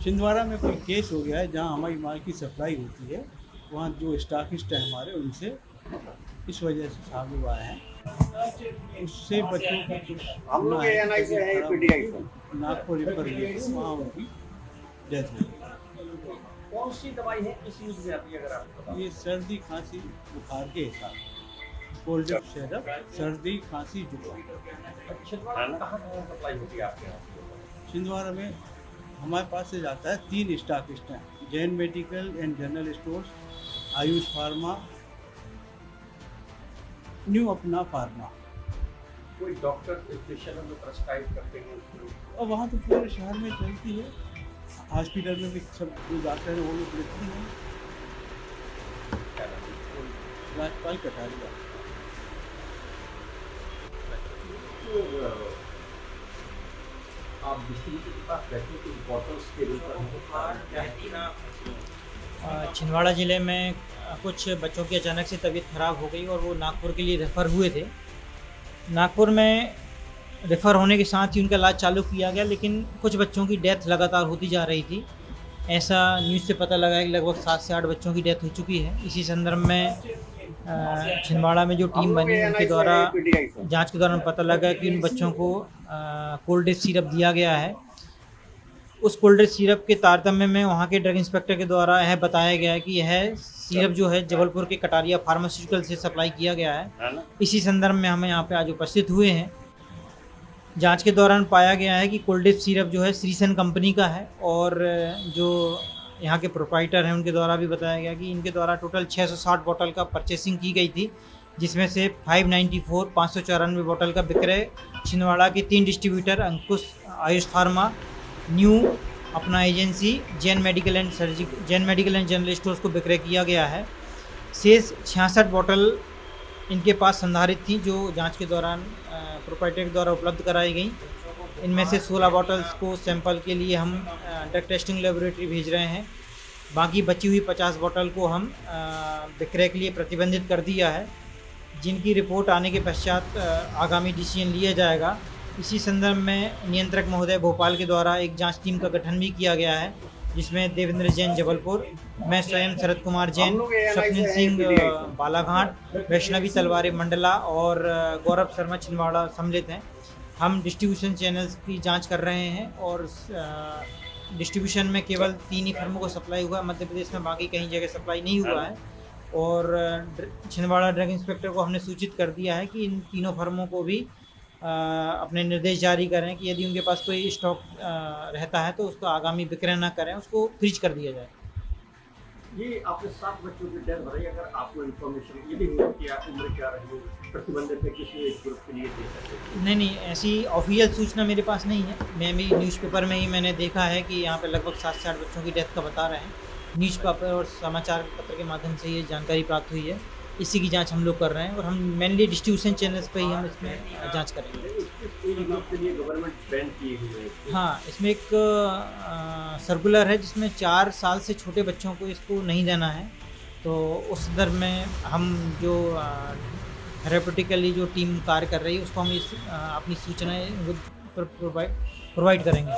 छिंदवाड़ा में कोई केस हो गया है जहां हमारी माल की सप्लाई होती है, वहां जो स्टॉकिस्ट है हमारे उनसे इस वजह से साहब आए हैं। उससे बच्चों की कुछ हम लोग सुना है एएनआई कि से तबीयत हैं, खराब पीटीआई से। होकर नागपुर रेफर हुए थे, वहाँ उनकी डेथ हो गई। कौन सी दवाई है, किस यूज में आती है, अगर आपको पता हो? ये सर्दी खांसी बुखार के हिसाब, कोल्ड सिरप, सर्दी खांसी जुकाम। छिंदवाड़ा में कहाँ कहाँ सप्लाई होती है आपके यहाँ? छिंदवाड़ा में हमारे पास से जाता है 3 स्टॉकिस्ट हैं, Jain medical and general stores, Ayush pharma, new अपना फार्मा। कोई डॉक्टर स्पेशल जो प्रेस्क्राइब करते हैं उसको? और वहाँ तो पूरे शहर में चलती है, हॉस्पिटल में भी सब जो डॉक्टर हैं वो लोग लिखते हैं। क्या नाम है? कोई- राजपाल कटारिया। तो, आप डिस्ट्रीब्यूटर के पास बैठे तो बॉटल्स के रूप में छिंदवाड़ा ज़िले में कुछ बच्चों की अचानक से तबीयत ख़राब हो गई और वो नागपुर के लिए रेफ़र हुए थे। नागपुर में रेफ़र होने के साथ ही उनका इलाज चालू किया गया, लेकिन कुछ बच्चों की डेथ लगातार होती जा रही थी। ऐसा न्यूज़ से पता लगा है कि लगभग 7 से 8 बच्चों की डेथ हो चुकी है। इसी संदर्भ में छिंदवाड़ा में जो टीम बनी उनके द्वारा जांच के दौरान पता लगा कि उन बच्चों को कोल्ड ड्रिंक सिरप दिया गया है। उस कोल्ड ड्रिंक सिरप के तारतम्य में वहाँ के ड्रग इंस्पेक्टर के द्वारा यह बताया गया है कि यह सिरप जो है जबलपुर के कटारिया फार्मास्यूटिकल से सप्लाई किया गया है। इसी संदर्भ में हम यहाँ पे आज उपस्थित हुए हैं। जांच के दौरान पाया गया है कि कोल्ड ड्रिंक सिरप जो है श्रीसन कंपनी का है और जो यहाँ के प्रोप्राइटर हैं उनके द्वारा भी बताया गया कि इनके द्वारा टोटल 660 बोतल का परचेसिंग की गई थी, जिसमें से 594 बोतल का विक्रय छिंदवाड़ा के 3 डिस्ट्रीब्यूटर अंकुश आयुष फार्मा, न्यू अपना agency, Jain medical and general stores को विक्रय किया गया है। शेष 66 बोतल इनके पास संधारित थी जो जांच के दौरान प्रोप्राइटर के द्वारा उपलब्ध कराई गई। इनमें से 16 बॉटल्स को सैंपल के लिए हम ड्रग टेस्टिंग लेबोरेटरी भेज रहे हैं। बाकी बची हुई 50 बोतल को हम विक्रय के लिए प्रतिबंधित कर दिया है, जिनकी रिपोर्ट आने के पश्चात आगामी डिसीजन लिया जाएगा। इसी संदर्भ में नियंत्रक महोदय भोपाल के द्वारा एक जांच टीम का गठन भी किया गया है, जिसमें देवेंद्र जैन जबलपुर, मैं स्वयं शरद कुमार जैन, स्वप्निल सिंह बालाघाट, वैष्णवी तलवारे मंडला और गौरव शर्मा छिंदवाड़ा सम्मिलित हैं। हम डिस्ट्रीब्यूशन चैनल्स की जांच कर रहे हैं और डिस्ट्रीब्यूशन में केवल 3 ही फर्मों को सप्लाई हुआ है मध्य प्रदेश में, बाकी कहीं जगह सप्लाई नहीं हुआ है। और छिंदवाड़ा ड्रग इंस्पेक्टर को हमने सूचित कर दिया है कि इन तीनों फर्मों को भी अपने निर्देश जारी करें कि यदि उनके पास कोई स्टॉक रहता है तो उसको आगामी विक्रय न करें, उसको फ्रीज कर दिया जाए। ये आपने 7 बच्चों की डेथ बताई, अगर आपको इन्फॉर्मेशन यदि हो क्या उम्र क्या रही, प्रतिबंधित है किसी एक ग्रुप के लिए दे सकते हैं? नहीं, ऐसी ऑफिशियल सूचना मेरे पास नहीं है। मैं भी न्यूज़पेपर में ही मैंने देखा है कि यहाँ पे लगभग 7 से 8 बच्चों की डेथ का बता रहे हैं। न्यूज़पेपर और समाचार पत्र के माध्यम से ये जानकारी प्राप्त हुई है। इसी की जांच हम लोग कर रहे हैं और हम मेनली डिस्ट्रीब्यूशन चैनल्स पे ही हम इसमें जांच करेंगे। इस ग्रुप के लिए गवर्नमेंट बैन किए हुए है। हाँ, इसमें एक सर्कुलर है जिसमें 4 साल से छोटे बच्चों को इसको नहीं देना है। तो उस संदर्भ में हम जो थेरेपेटिकली जो टीम कार्य कर रही है उसको हम अपनी सूचनाएं प्रोवाइड करेंगे।